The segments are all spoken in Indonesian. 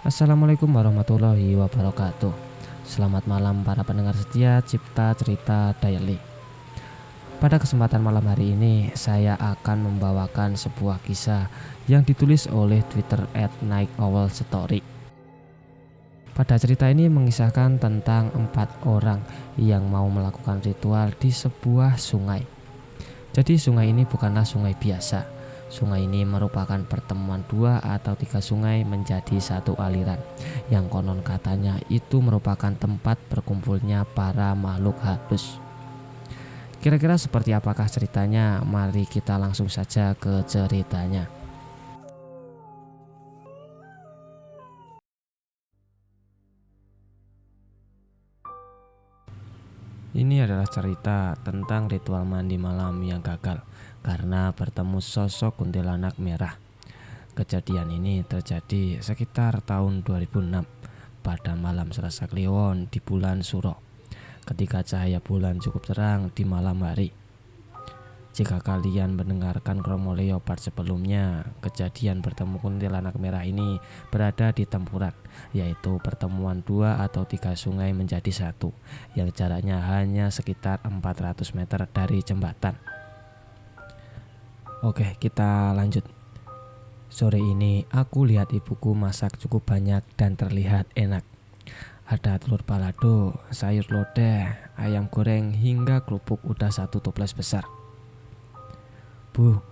Assalamualaikum warahmatullahi wabarakatuh. Selamat malam para pendengar setia Cipta Cerita Daily. Pada kesempatan malam hari ini saya akan membawakan sebuah kisah yang ditulis oleh Twitter @nikeowlstory. Pada cerita ini mengisahkan tentang 4 orang yang mau melakukan ritual di sebuah sungai. Jadi sungai ini bukanlah sungai biasa. Sungai ini merupakan pertemuan 2 atau 3 sungai menjadi satu aliran, yang konon katanya itu merupakan tempat berkumpulnya para makhluk halus. Kira-kira seperti apakah ceritanya? Mari kita langsung saja ke ceritanya. Ini adalah cerita tentang ritual mandi malam yang gagal karena bertemu sosok kuntilanak merah. Kejadian ini terjadi sekitar tahun 2006 pada malam Selasa Kliwon di bulan Suro, ketika cahaya bulan cukup terang di malam hari. Jika kalian mendengarkan Kromo Leopard sebelumnya, kejadian bertemu kuntilanak merah ini berada di Tempuran, yaitu pertemuan 2 atau 3 sungai menjadi satu, yang jaraknya hanya sekitar 400 meter dari jembatan. Oke, kita lanjut. Sore ini aku lihat ibuku masak cukup banyak dan terlihat enak. Ada telur balado, sayur lodeh, ayam goreng hingga kerupuk udah 1 toples besar. Bu,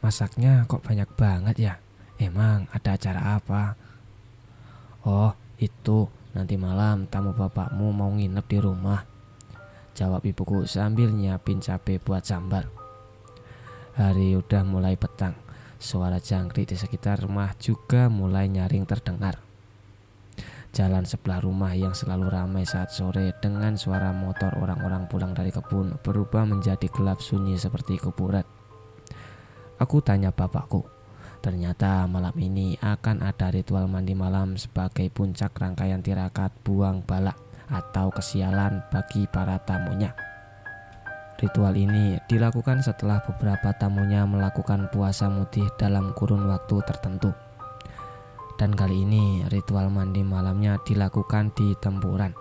masaknya kok banyak banget ya? Emang ada acara apa? Oh, itu nanti malam tamu bapakmu mau nginep di rumah, jawab ibuku sambil nyiapin cabai buat sambal. Hari udah mulai petang. Suara jangkrik di sekitar rumah juga mulai nyaring terdengar. Jalan sebelah rumah yang selalu ramai saat sore dengan suara motor orang-orang pulang dari kebun berubah menjadi gelap sunyi seperti kuburan. Aku tanya bapakku, ternyata malam ini akan ada ritual mandi malam sebagai puncak rangkaian tirakat buang bala atau kesialan bagi para tamunya. Ritual ini dilakukan setelah beberapa tamunya melakukan puasa mutih dalam kurun waktu tertentu. Dan kali ini ritual mandi malamnya dilakukan di Tempuran.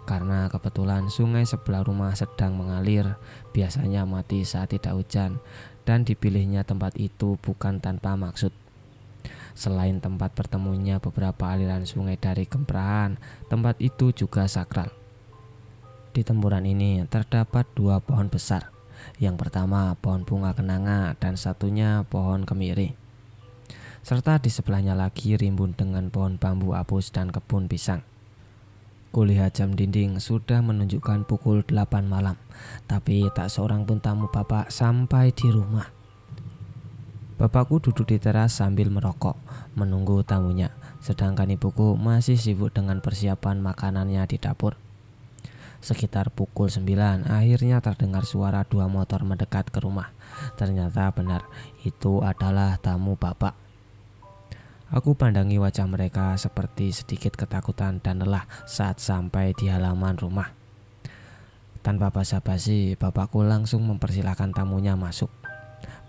Karena kebetulan sungai sebelah rumah sedang mengalir, biasanya mati saat tidak hujan, dan dipilihnya tempat itu bukan tanpa maksud. Selain tempat bertemunya beberapa aliran sungai dari Kemprahan, tempat itu juga sakral. Di Tempuran ini terdapat 2 pohon besar. Yang pertama pohon bunga kenanga dan satunya pohon kemiri. Serta di sebelahnya lagi rimbun dengan pohon bambu apus dan kebun pisang. Kulihat jam dinding sudah menunjukkan pukul 8 malam, tapi tak seorang pun tamu bapak sampai di rumah. Bapakku duduk di teras sambil merokok, menunggu tamunya, sedangkan ibuku masih sibuk dengan persiapan makanannya di dapur. Sekitar pukul 9 akhirnya terdengar suara 2 motor mendekat ke rumah. Ternyata benar, itu adalah tamu bapak. Aku pandangi wajah mereka seperti sedikit ketakutan dan lelah saat sampai di halaman rumah. Tanpa basa-basi, bapakku langsung mempersilahkan tamunya masuk.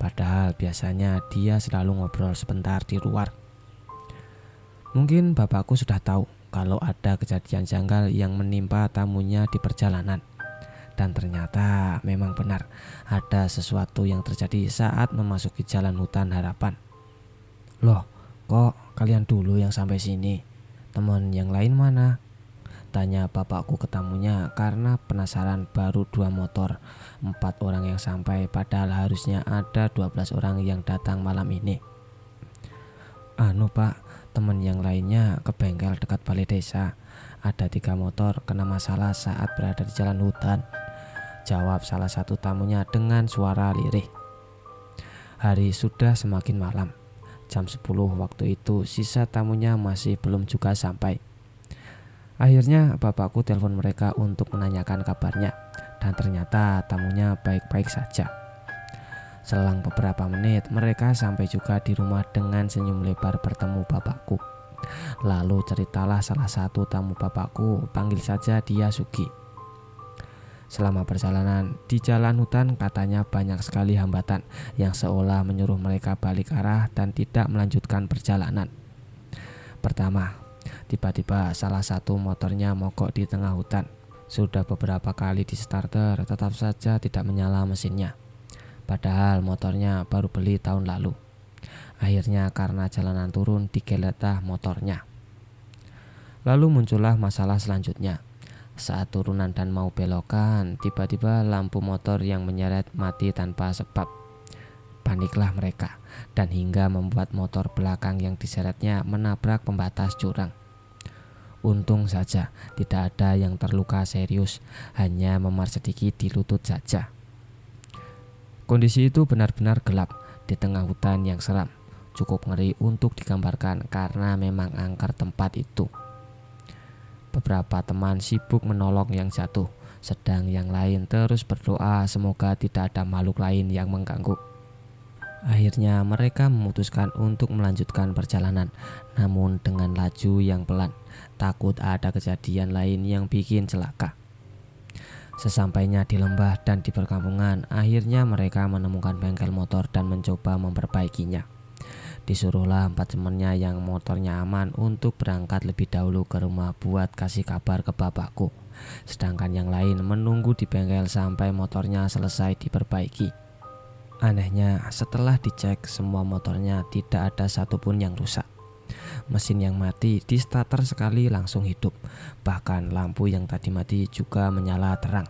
Padahal biasanya dia selalu ngobrol sebentar di luar. Mungkin bapakku sudah tahu kalau ada kejadian janggal yang menimpa tamunya di perjalanan. Dan ternyata memang benar ada sesuatu yang terjadi saat memasuki jalan hutan harapan. Loh, kok kalian dulu yang sampai sini? Teman yang lain mana? Tanya bapakku ke tamunya karena penasaran. Baru 2 motor, 4 orang yang sampai, padahal harusnya ada 12 orang yang datang malam ini. Anu pak, teman yang lainnya ke bengkel dekat balai desa. Ada 3 motor kena masalah saat berada di jalan hutan, jawab salah satu tamunya dengan suara lirih. Hari sudah semakin malam. Jam 10 waktu itu sisa tamunya masih belum juga sampai. Akhirnya bapakku telepon mereka untuk menanyakan kabarnya, dan ternyata tamunya baik-baik saja. Selang beberapa menit mereka sampai juga di rumah dengan senyum lebar bertemu bapakku. Lalu ceritalah salah satu tamu bapakku, panggil saja dia Sugi. Selama perjalanan di jalan hutan katanya banyak sekali hambatan yang seolah menyuruh mereka balik arah dan tidak melanjutkan perjalanan. Pertama, Tiba-tiba salah satu motornya mogok di tengah hutan. Sudah beberapa kali di starter, tetap saja tidak menyala mesinnya. Padahal motornya baru beli tahun lalu. Akhirnya karena jalanan turun digeledah motornya. Lalu muncullah masalah selanjutnya. Saat turunan dan mau belokan, tiba-tiba lampu motor yang menyeret mati tanpa sebab. Paniklah mereka dan hingga membuat motor belakang yang diseretnya menabrak pembatas jurang. Untung saja tidak ada yang terluka serius, hanya memar sedikit di lutut saja. Kondisi itu benar-benar gelap di tengah hutan yang seram. Cukup ngeri untuk digambarkan karena memang angker tempat itu. Beberapa teman sibuk menolong yang jatuh, sedang yang lain terus berdoa semoga tidak ada makhluk lain yang mengganggu. Akhirnya mereka memutuskan untuk melanjutkan perjalanan, namun dengan laju yang pelan, takut ada kejadian lain yang bikin celaka. Sesampainya di lembah dan di perkampungan, akhirnya mereka menemukan bengkel motor dan mencoba memperbaikinya. Disuruhlah 4 temannya yang motornya aman untuk berangkat lebih dahulu ke rumah buat kasih kabar ke bapakku. Sedangkan yang lain menunggu di bengkel sampai motornya selesai diperbaiki. Anehnya, setelah dicek semua motornya tidak ada satupun yang rusak. Mesin yang mati di starter sekali langsung hidup. Bahkan lampu yang tadi mati juga menyala terang.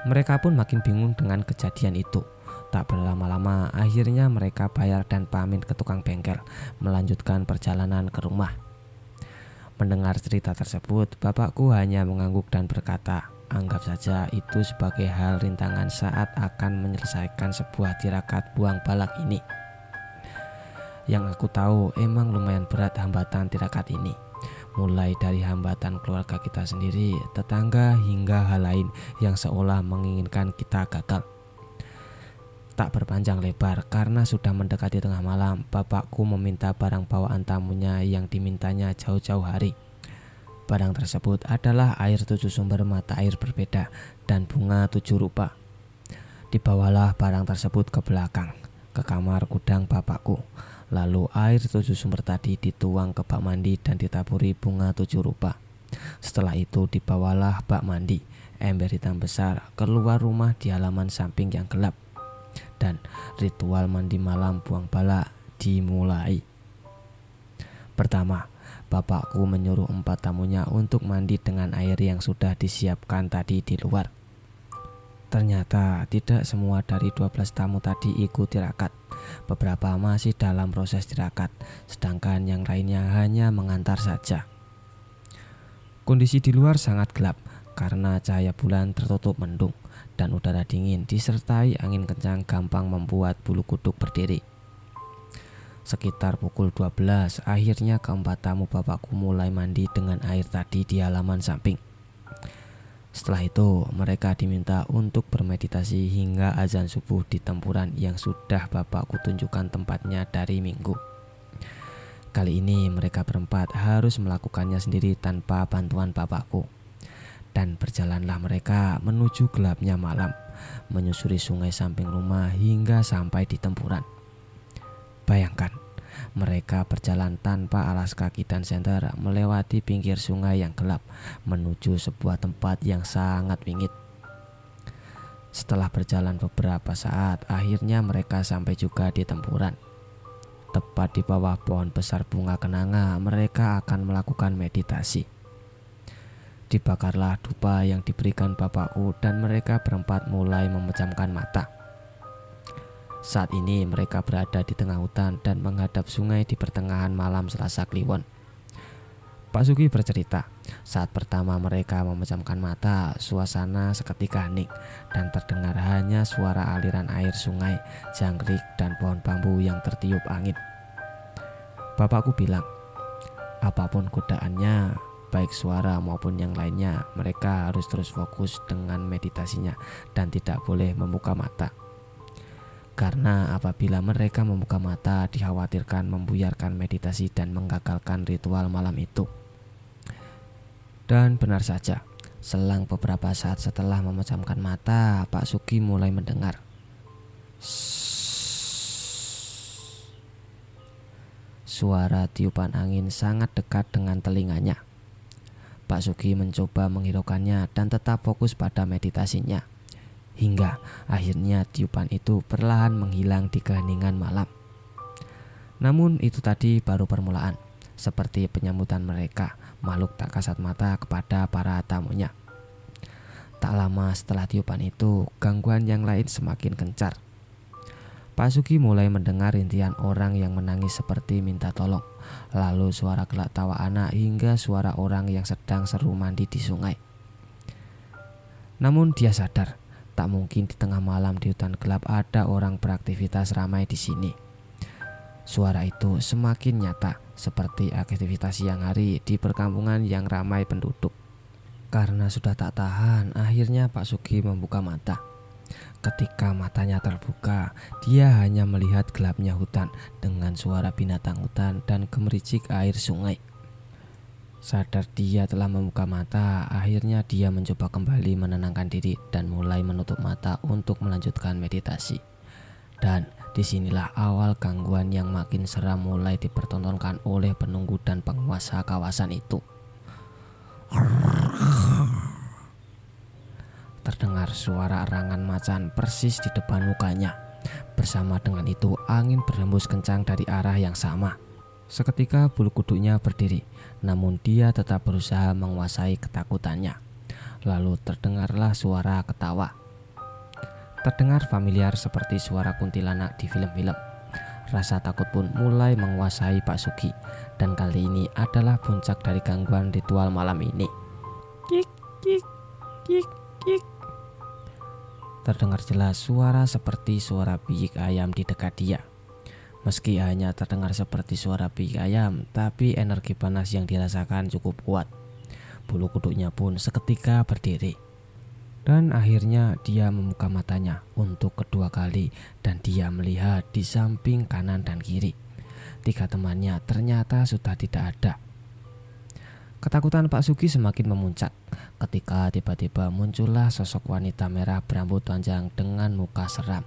Mereka pun makin bingung dengan kejadian itu. Tak berlama-lama akhirnya mereka bayar dan pamit ke tukang bengkel, melanjutkan perjalanan ke rumah. Mendengar cerita tersebut, bapakku hanya mengangguk dan berkata, anggap saja itu sebagai hal rintangan saat akan menyelesaikan sebuah tirakat buang balak ini. Yang aku tahu emang lumayan berat hambatan tirakat ini. Mulai dari hambatan keluarga kita sendiri, tetangga hingga hal lain yang seolah menginginkan kita gagal. Tak berpanjang lebar, karena sudah mendekati tengah malam, bapakku meminta barang bawaan tamunya yang dimintanya jauh-jauh hari. Barang tersebut adalah air 7 sumber mata air berbeda dan bunga 7 rupa. Dibawalah barang tersebut ke belakang, ke kamar gudang bapakku. Lalu air 7 sumber tadi dituang ke bak mandi dan ditaburi bunga 7 rupa. Setelah itu dibawalah bak mandi, ember hitam besar, keluar rumah di halaman samping yang gelap. Dan ritual mandi malam buang bala dimulai. Pertama, bapakku menyuruh 4 tamunya untuk mandi dengan air yang sudah disiapkan tadi di luar. Ternyata tidak semua dari 12 tamu tadi ikut tirakat. Beberapa masih dalam proses tirakat, sedangkan yang lainnya hanya mengantar saja. Kondisi di luar sangat gelap karena cahaya bulan tertutup mendung. Dan udara dingin disertai angin kencang gampang membuat bulu kuduk berdiri. Sekitar pukul 12, akhirnya keempat tamu bapakku mulai mandi dengan air tadi di halaman samping. Setelah itu, mereka diminta untuk bermeditasi hingga azan subuh di tempuran yang sudah bapakku tunjukkan tempatnya dari minggu. Kali ini mereka berempat harus melakukannya sendiri tanpa bantuan bapakku. Dan berjalanlah mereka menuju gelapnya malam, menyusuri sungai samping rumah hingga sampai di tempuran. Bayangkan, mereka berjalan tanpa alas kaki dan senter melewati pinggir sungai yang gelap menuju sebuah tempat yang sangat wingit. Setelah berjalan beberapa saat, akhirnya mereka sampai juga di tempuran. Tepat di bawah pohon besar bunga kenanga, mereka akan melakukan meditasi. Dibakarlah dupa yang diberikan bapakku dan mereka berempat mulai memejamkan mata. Saat ini mereka berada di tengah hutan dan menghadap sungai di pertengahan malam Selasa Kliwon. Pak Sugi bercerita, saat pertama mereka memejamkan mata, suasana seketika hening dan terdengar hanya suara aliran air sungai, jangkrik dan pohon bambu yang tertiup angin. Bapakku bilang, apapun godaannya, baik suara maupun yang lainnya, mereka harus terus fokus dengan meditasinya dan tidak boleh membuka mata. Karena apabila mereka membuka mata, dikhawatirkan membuyarkan meditasi dan menggagalkan ritual malam itu. Dan benar saja, selang beberapa saat setelah memejamkan mata, Pak Sugi mulai mendengar suara tiupan angin sangat dekat dengan telinganya. Pak Sugi mencoba menghiraukannya dan tetap fokus pada meditasinya. Hingga akhirnya tiupan itu perlahan menghilang di keheningan malam. Namun itu tadi baru permulaan. Seperti penyambutan mereka, makhluk tak kasat mata kepada para tamunya. Tak lama setelah tiupan itu, gangguan yang lain semakin gencar. Pak Sugi mulai mendengar rintihan orang yang menangis seperti minta tolong, lalu suara gelak tawa anak hingga suara orang yang sedang seru mandi di sungai. Namun dia sadar, tak mungkin di tengah malam di hutan gelap ada orang beraktivitas ramai di sini. Suara itu semakin nyata, seperti aktivitas siang hari di perkampungan yang ramai penduduk. Karena sudah tak tahan, akhirnya Pak Sugi membuka mata. Ketika matanya terbuka, dia hanya melihat gelapnya hutan dengan suara binatang hutan dan gemericik air sungai. Sadar dia telah membuka mata, akhirnya dia mencoba kembali menenangkan diri dan mulai menutup mata untuk melanjutkan meditasi. Dan disinilah awal gangguan yang makin seram mulai dipertontonkan oleh penunggu dan penguasa kawasan itu. Terdengar suara erangan macan persis di depan mukanya. Bersama dengan itu angin berhembus kencang dari arah yang sama. Seketika bulu kuduknya berdiri, namun dia tetap berusaha menguasai ketakutannya. Lalu terdengarlah suara ketawa. Terdengar familiar seperti suara kuntilanak di film-film. Rasa takut pun mulai menguasai Pak Sugi. Dan kali ini adalah puncak dari gangguan ritual malam ini. Kik, kik, kik, kik. Terdengar jelas suara seperti suara biyik ayam di dekat dia. Meski hanya terdengar seperti suara biyik ayam, tapi energi panas yang dirasakan cukup kuat. Bulu kuduknya pun seketika berdiri. Dan akhirnya dia membuka matanya untuk kedua kali dan dia melihat di samping kanan dan kiri. 3 temannya ternyata sudah tidak ada. Ketakutan Pak Sugi semakin memuncak ketika tiba-tiba muncullah sosok wanita merah berambut panjang dengan muka seram,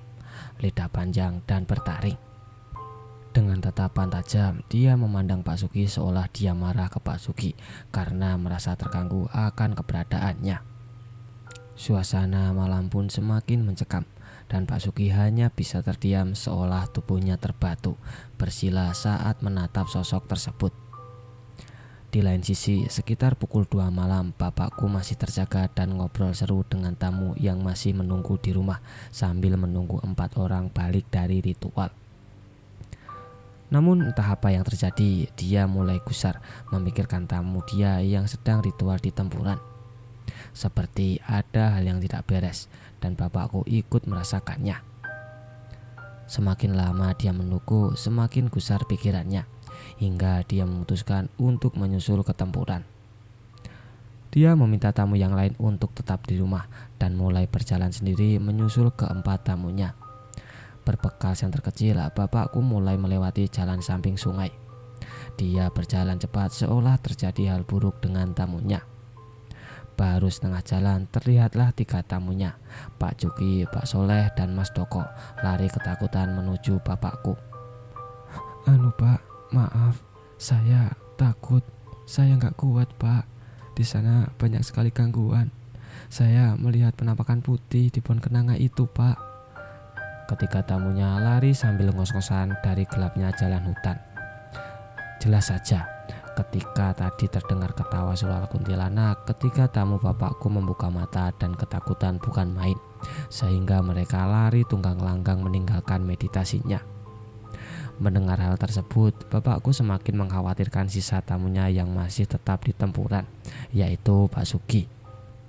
lidah panjang dan bertaring. Dengan tatapan tajam, dia memandang Pak Sugi seolah dia marah ke Pak Sugi karena merasa terganggu akan keberadaannya. Suasana malam pun semakin mencekam dan Pak Sugi hanya bisa terdiam seolah tubuhnya terbatu, bersila saat menatap sosok tersebut. Di lain sisi, sekitar pukul 2 malam, bapakku masih terjaga dan ngobrol seru dengan tamu yang masih menunggu di rumah sambil menunggu 4 orang balik dari ritual. Namun entah apa yang terjadi, dia mulai gusar memikirkan tamu dia yang sedang ritual di tempuran. Seperti ada hal yang tidak beres dan bapakku ikut merasakannya. Semakin lama dia menunggu, semakin gusar pikirannya. Hingga dia memutuskan untuk menyusul ke tempuran. Dia meminta tamu yang lain untuk tetap di rumah dan mulai berjalan sendiri menyusul keempat tamunya. Berbekal senter kecil, bapakku mulai melewati jalan samping sungai. Dia berjalan cepat seolah terjadi hal buruk dengan tamunya. Baru setengah jalan terlihatlah 3 tamunya, Pak Juki, Pak Soleh, dan Mas Doko lari ketakutan menuju bapakku. Pak, maaf, saya takut. Saya nggak kuat, Pak. Di sana banyak sekali gangguan. Saya melihat penampakan putih di pohon kenanga itu, Pak. Ketiga tamunya lari sambil ngos-ngosan dari gelapnya jalan hutan. Jelas saja, ketika tadi terdengar ketawa sulal kuntilanak, ketika tamu bapakku membuka mata dan ketakutan bukan main, sehingga mereka lari tunggang langgang meninggalkan meditasinya. Mendengar hal tersebut, bapakku semakin mengkhawatirkan sisa tamunya yang masih tetap di tempuran, yaitu Pak Sugi.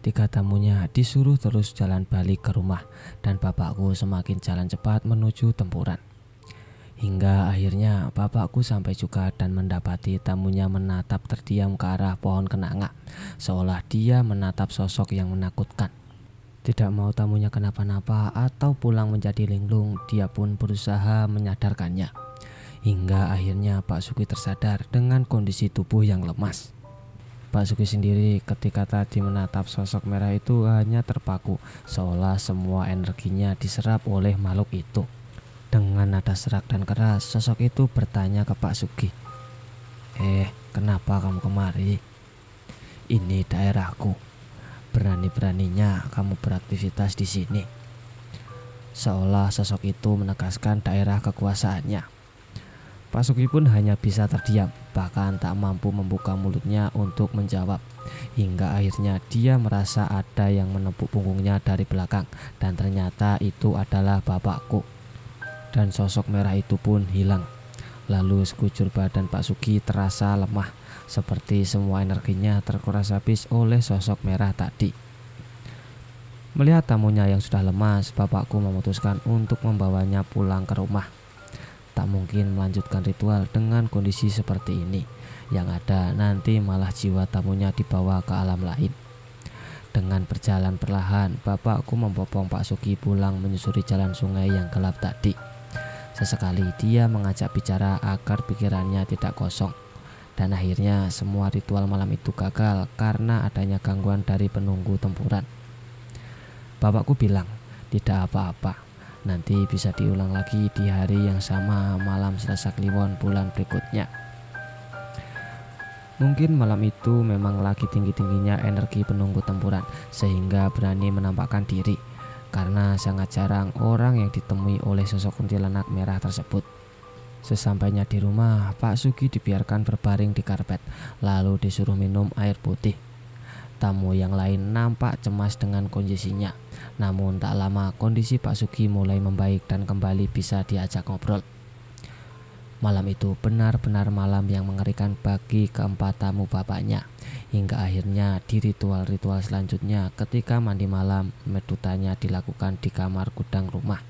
3 tamunya disuruh terus jalan balik ke rumah dan bapakku semakin jalan cepat menuju tempuran. Hingga akhirnya bapakku sampai juga dan mendapati tamunya menatap terdiam ke arah pohon kenanga, seolah dia menatap sosok yang menakutkan. Tidak mau tamunya kenapa-napa atau pulang menjadi linglung, dia pun berusaha menyadarkannya. Hingga akhirnya Pak Sugi tersadar dengan kondisi tubuh yang lemas. Pak Sugi sendiri ketika tadi menatap sosok merah itu hanya terpaku, seolah semua energinya diserap oleh makhluk itu. Dengan nada serak dan keras, sosok itu bertanya ke Pak Sugi. Kenapa kamu kemari? Ini daerahku. Berani-beraninya kamu beraktivitas di sini. Seolah sosok itu menegaskan daerah kekuasaannya. Pak Suki pun hanya bisa terdiam, bahkan tak mampu membuka mulutnya untuk menjawab. Hingga akhirnya dia merasa ada yang menepuk punggungnya dari belakang, dan ternyata itu adalah bapakku. Dan sosok merah itu pun hilang. Lalu sekujur badan Pak Suki terasa lemah, seperti semua energinya terkuras habis oleh sosok merah tadi. Melihat tamunya yang sudah lemas, bapakku memutuskan untuk membawanya pulang ke rumah. Tak mungkin melanjutkan ritual dengan kondisi seperti ini. Yang ada nanti malah jiwa tamunya dibawa ke alam lain. Dengan berjalan perlahan, bapakku membopong Pak Suki pulang menyusuri jalan sungai yang gelap tadi. Sesekali dia mengajak bicara agar pikirannya tidak kosong. Dan akhirnya semua ritual malam itu gagal karena adanya gangguan dari penunggu tempuran. Bapakku bilang, tidak apa-apa, nanti bisa diulang lagi di hari yang sama malam Selasa Kliwon bulan berikutnya. Mungkin malam itu memang lagi tinggi-tingginya energi penunggu tempuran, sehingga berani menampakkan diri, karena sangat jarang orang yang ditemui oleh sosok kuntilanak merah tersebut. Sesampainya di rumah, Pak Suki dibiarkan berbaring di karpet, lalu disuruh minum air putih. Tamu yang lain nampak cemas dengan kondisinya. Namun tak lama kondisi Pak Suki mulai membaik dan kembali bisa diajak ngobrol. Malam itu benar-benar malam yang mengerikan bagi keempat tamu bapaknya. Hingga akhirnya di ritual-ritual selanjutnya ketika mandi malam, medutanya dilakukan di kamar gudang rumah.